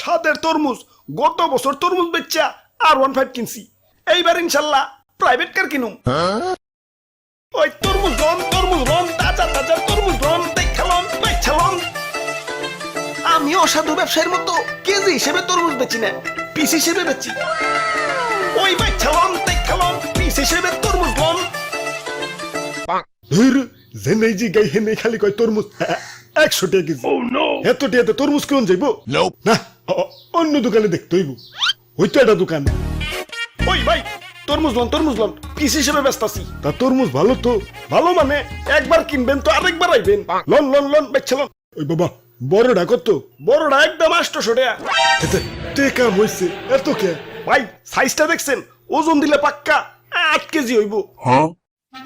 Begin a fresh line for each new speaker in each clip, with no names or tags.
সাদের তরমুজ, গত বছর তরমুজ বেচা R15 কিনছি, এইবার ইনশাল্লাহ প্রাইভেট কার কিনুম। ওই তরমুজ রন তাজা তাজা তরমুজ রন দেখালন বেচালন। আমি অসাধু ব্যবসায়ীর মতো কেজি হিসেবে তরমুজ বেচি না, পিস হিসেবে বেচি। ওই বেচালন দেখালন পিস হিসেবে তরমুজ রন। জেনে জি গাই হেনে খালি কয় তরমুজ 100 টাকা কেজি। এত টাকাতে তরমুজ কেমন যাইব? না, অন্য দোকানে দেখতে হইব। ওই তো একটা দোকান। ওই ভাই তরমুজ লন পিস হিসেবে ব্যস্তাছি। তা তরমুজ ভালো তো? ভালো মানে একবার কিনবেন তো আরেকবার আইবেন। লন বেচলন। ওই বাবা বড়টা কত? বড়টা একদম 800 টাকা। টেকা হইছে এত কে? ভাই সাইজটা দেখছেন? ওজন দিলে পাক্কা 8 কেজি হইব।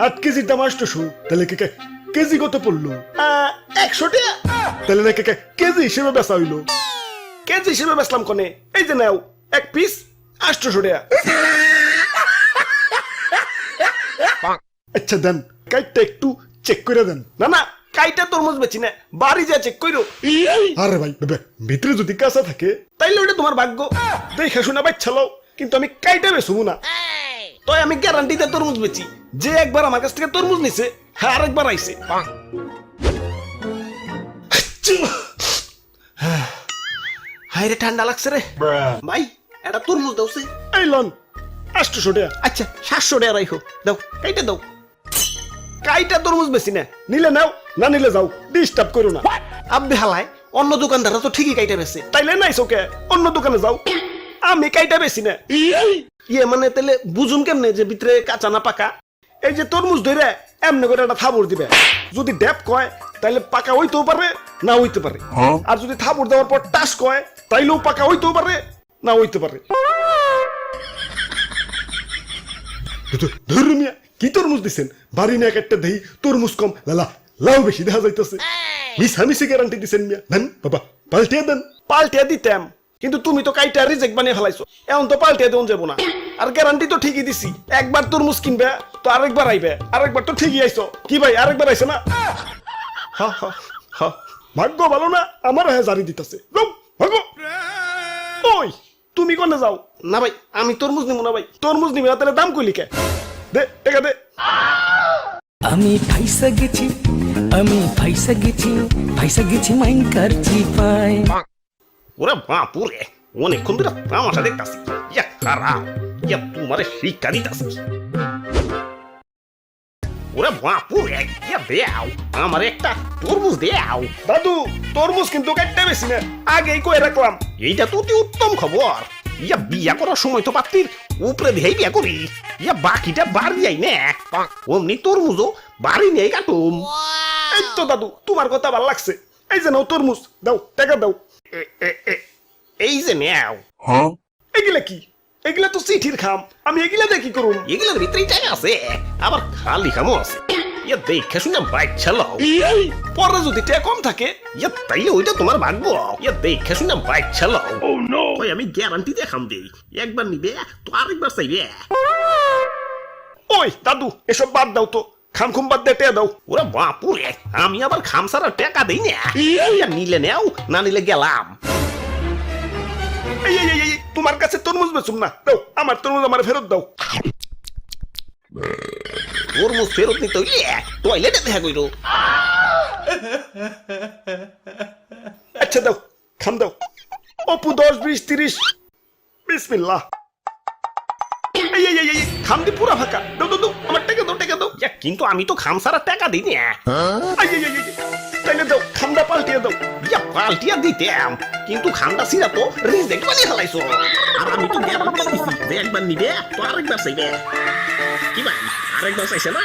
8 কেজির দাম 800, তাহলে কেজি কত পড়লো? 100 টাকা। তাহলে না কেজি হিসেবে বেচা হইলো। কেজি হিসেবে বেচলাম কোনে? এই যে নাও এক পিস 800 টাকা। আচ্ছা দেন, কাইটটা একটু চেক করে দেন। না কাইটা তরমুজ বেচি না, বাড়ি যা চেক কইরো। আরে ভাই ভিতরে যদি কাঁচা থাকে তাইলে ওটা তোমার ভাগ্য, দেখে শুনে বাচ্চালো, কিন্তু আমি কাইটা বেচবো না। তাই আমি গ্যারান্টিতে তরমুজ বেচি। যে একবার আমার কাছ থেকে তরমুজ নিছে, হ্যাঁ আরেকবার আইছে। হাই রে ঠান্ডা লাগছে রে ভাই, এটা তরমুজ দাও সে। এই লন 800 টাকা। আচ্ছা 700 টাকা রাখো, দাও কাইটা দাও। কাইটা তরমুজ বেশি না, নিলে নাও, না নিলে যাও, ডিস্টার্ব করো না। আব্বে হালায়, অন্য দোকানদাররা তো ঠিকই কাইটা বেচে, তাইলে নাইছো কে? অন্য দোকানে যাও, আমি কাইটা বেশি না। ইয়ে মানে তাহলে বুঝুন কেমনে যে ভিতরে কাঁচা না পাকা? এই যে তরমুজ ধরে এমনি করে একটা থাবড় দিবে, যদি ড্যাপ কয় তাইলে পাকা হইতেও পারে না হইতে পারে, আর যদি থাবড় দেওয়ার পর টাস কয় তাইলেও পাকা হইতেও পারে না হইতে পারে। ধর্মিয়া কি তরমুজ দিচ্ছেন? বাড়ি না একটা দেই তরমুজ কম, লাউ বেশি দেখা যাইতেছে। মিশামিশি গ্যারান্টি দিচ্ছেন মিয়া। দেন বাবা পাল্টিয়ে দেন। পাল্টিয়ে দিতাম, কিন্তু তুমি তো কাইটা রিজেক্ট বানিয়ে ফেলাইছো, এখন তো পাল্টিয়ে দেন যাবো না। আর গ্যারান্টি তো ঠিকই দিছি, একবার তরমুজ কিনবে তো আরেকবার আইবে, আরেকবার তো ঠিকই আইছো। কি ভাই আরেকবার আইছে না? ভাগ্য ভালো না, আমার হ্যাঁ জারি দিতেছে। ওই তুমি কোনে যাও? না ভাই আমি তরমুজ নিব না। ভাই তরমুজ নিবি না তাহলে দাম কইলি কে? দে টাকা দে।
আমি ফাইসা গেছি মাইন কারছি পায়।
ওরে বাপুরে, অনেকক্ষণ ধরে তামাশা দেখতাছি। ইয়া খারাপ, ইয়া তোমারে শিক্ষা দিতাছি। ওরে বাপুরে, ইয়া দেও আমার একটা তরমুজ দেও। দাদু তরমুজ কিন্তু কাটতে বেশি না, আগেই কই রাখলাম। এইটা তো অতি উত্তম খবর। ইয়া বিয়া করার সময় তো পাত্রীর উপরে দিয়েই বিয়া করি, ইয়া বাকিটা বাড়ি যাই না, অমনি তরমুজও বাড়ি নিয়ে কাটুম। এই তো দাদু তোমার কথা ভালো লাগছে, এই যে নাও তরমুজ, দাও টাকা দাও। এই যে নেও। এগুলা কি? এগুলা তো চিঠির খাম, আমি এগুলা দিয়ে কি করুম? এগুলার ভিতরেই টাকা আছে, আবার খালি খামও আছে। ইয়া দেখে শুনে বাইক চালাও, পরে যদি টাকা কম থাকে ইয়া তাইলে ওইটা তোমার ভাগ্য। ইয়া দেখে শুনে বাইক চালাও। ওই আমি গ্যারান্টি দিয়ে খাম দেই, একবার নিবে তো আরেকবার চাইবে। ওই দাদু এসব বাদ দাও তো, খাম খুম বাদ দিয়ে টাকা দাও। ওরা বাপুরে, আমি আবার খাম ছাড়া টাকা দেই না। নিলে নেও, না নিলে গেলাম। তোমার কাছে তরমুজ বেচুম না, দাও আমার তরমুজ আমার ফেরত দাও। তরমুজ ফেরত নিতে হইলে টয়লেটে দেখা কইরো। আচ্ছা দাও, খাম দাও। অপু 10 20 30 বিসমিল্লাহ। খাম দি পুরা ফাঁকা, দাও আমার টাকা দাও, টাকা দাও। কিন্তু আমি তো খাম ছাড়া টাকা দিই না। তাইলে দাও খামটা পাল্টিয়ে দাও। ইয়া পাল্টিয়ে দিতাম, কিন্তু খামটা ছিড়া তো রিজেক্ট বানিয়ে ফেলাইছো। আর আমি তো গ্যারান্টি দিছি যে একবার নিবে তো আরেকবার চাইবে। কি ভাই আরেকবার চাইছে না?